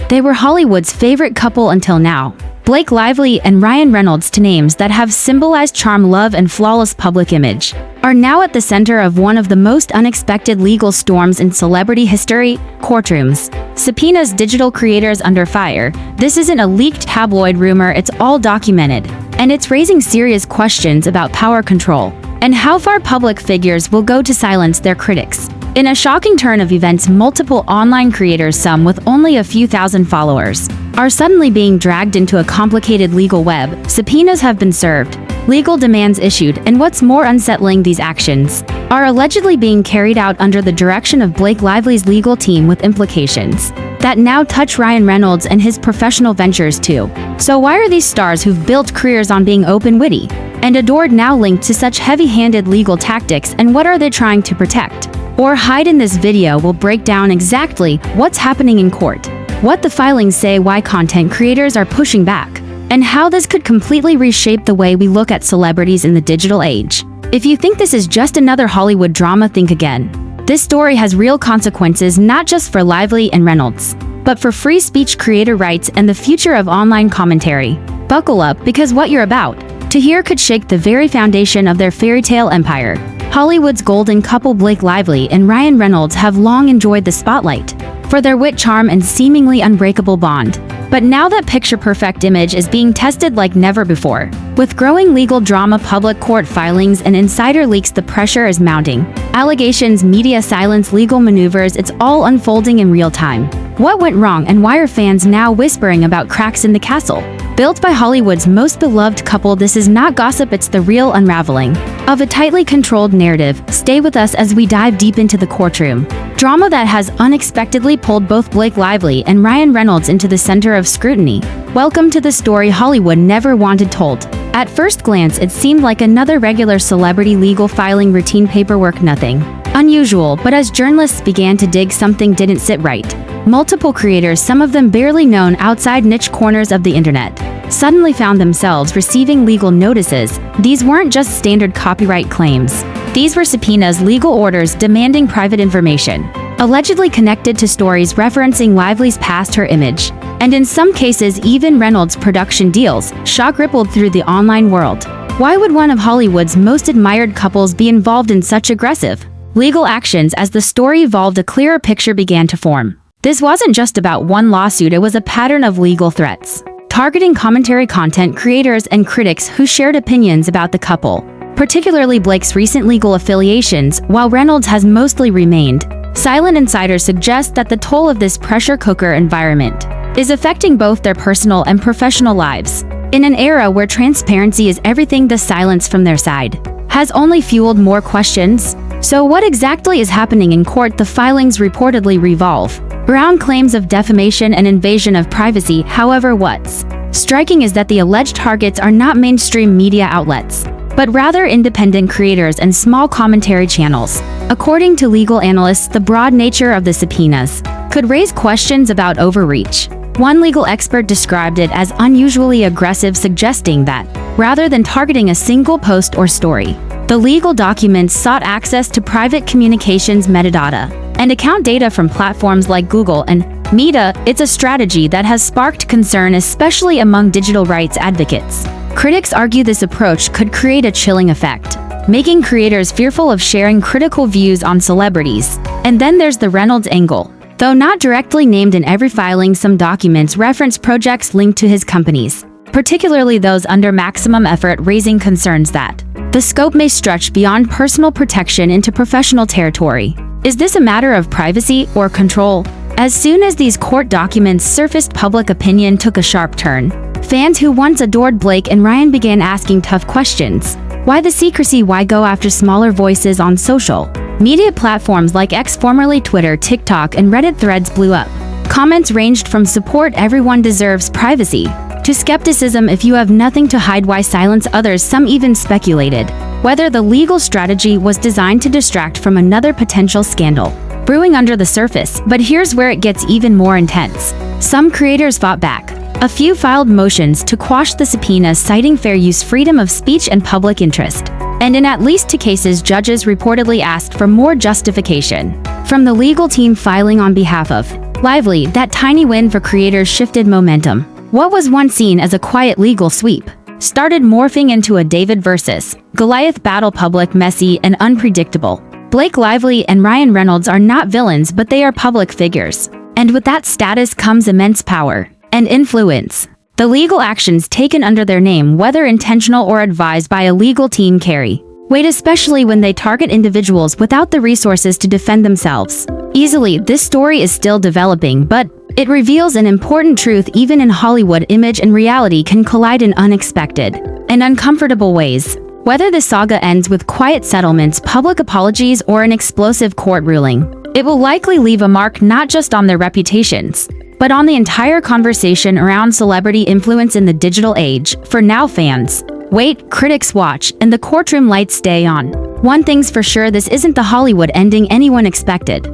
They were Hollywood's favorite couple until now. Blake Lively and Ryan Reynolds, two names that have symbolized charm, love, and flawless public image, are now at the center of one of the most unexpected legal storms in celebrity history: courtrooms. Subpoenas, digital creators under fire. This isn't a leaked tabloid rumor, it's all documented. And it's raising serious questions about power control and how far public figures will go to silence their critics. In a shocking turn of events, multiple online creators, some with only a few thousand followers, are suddenly being dragged into a complicated legal web. Subpoenas have been served, legal demands issued, and what's more unsettling, these actions are allegedly being carried out under the direction of Blake Lively's legal team, with implications that now touch Ryan Reynolds and his professional ventures too. So why are these stars who've built careers on being open, witty, and adored now linked to such heavy-handed legal tactics, and what are they trying to protect or hide? In this video, we'll break down exactly what's happening in court, what the filings say, why content creators are pushing back, and how this could completely reshape the way we look at celebrities in the digital age. If you think this is just another Hollywood drama, think again. This story has real consequences, not just for Lively and Reynolds, but for free speech, creator rights, and the future of online commentary. Buckle up, because what you're about to hear could shake the very foundation of their fairy tale empire. Hollywood's golden couple Blake Lively and Ryan Reynolds have long enjoyed the spotlight for their wit, charm, and seemingly unbreakable bond. But now that picture-perfect image is being tested like never before. With growing legal drama, public court filings, and insider leaks, the pressure is mounting. Allegations, media silence, legal maneuvers, it's all unfolding in real time. What went wrong, and why are fans now whispering about cracks in the castle? Built by Hollywood's most beloved couple, this is not gossip, it's the real unraveling of a tightly controlled narrative. Stay with us as we dive deep into the courtroom drama that has unexpectedly pulled both Blake Lively and Ryan Reynolds into the center of scrutiny. Welcome to the story Hollywood never wanted told. At first glance, it seemed like another regular celebrity legal filing, routine paperwork, nothing unusual. But as journalists began to dig, something didn't sit right. Multiple creators, some of them barely known outside niche corners of the internet, suddenly found themselves receiving legal notices. These weren't just standard copyright claims. These were subpoenas, legal orders demanding private information, allegedly connected to stories referencing Lively's past, her image, and in some cases even Reynolds' production deals. Shock rippled through the online world. Why would one of Hollywood's most admired couples be involved in such aggressive legal actions? As the story evolved, a clearer picture began to form. This wasn't just about one lawsuit, it was a pattern of legal threats, targeting commentary, content creators, and critics who shared opinions about the couple, particularly Blake's recent legal affiliations. While Reynolds has mostly remained silent, insiders suggest that the toll of this pressure cooker environment is affecting both their personal and professional lives. In an era where transparency is everything, the silence from their side has only fueled more questions. So what exactly is happening in court? The filings reportedly revolve around claims of defamation and invasion of privacy. However, what's striking is that the alleged targets are not mainstream media outlets, but rather independent creators and small commentary channels. According to legal analysts, the broad nature of the subpoenas could raise questions about overreach. One legal expert described it as unusually aggressive, suggesting that rather than targeting a single post or story, the legal documents sought access to private communications metadata and account data from platforms like Google and Meta. It's a strategy that has sparked concern, especially among digital rights advocates. Critics argue this approach could create a chilling effect, making creators fearful of sharing critical views on celebrities. And then there's the Reynolds angle. Though not directly named in every filing, some documents reference projects linked to his companies, particularly those under maximum effort, raising concerns that the scope may stretch beyond personal protection into professional territory. Is this a matter of privacy or control? As soon as these court documents surfaced, public opinion took a sharp turn. Fans who once adored Blake and Ryan began asking tough questions. Why the secrecy? Why go after smaller voices on social media platforms like X, formerly Twitter? TikTok and Reddit threads blew up. Comments ranged from support, everyone deserves privacy, to skepticism, if you have nothing to hide, why silence others? Some even speculated whether the legal strategy was designed to distract from another potential scandal brewing under the surface. But here's where it gets even more intense. Some creators fought back. A few filed motions to quash the subpoenas, citing fair use, freedom of speech, and public interest. And in at least 2 cases, judges reportedly asked for more justification from the legal team filing on behalf of Lively, that tiny win for creators shifted momentum. What was once seen as a quiet legal sweep started morphing into a David versus Goliath battle, public, messy, and unpredictable. Blake Lively and Ryan Reynolds are not villains, but they are public figures. And with that status comes immense power and influence. The legal actions taken under their name, whether intentional or advised by a legal team, carry weight, especially when they target individuals without the resources to defend themselves easily. This story is still developing, but it reveals an important truth: even in Hollywood, image and reality can collide in unexpected and uncomfortable ways. Whether the saga ends with quiet settlements, public apologies, or an explosive court ruling, it will likely leave a mark not just on their reputations, but on the entire conversation around celebrity influence in the digital age. For now, fans wait, critics watch, and the courtroom lights stay on. One thing's for sure, this isn't the Hollywood ending anyone expected.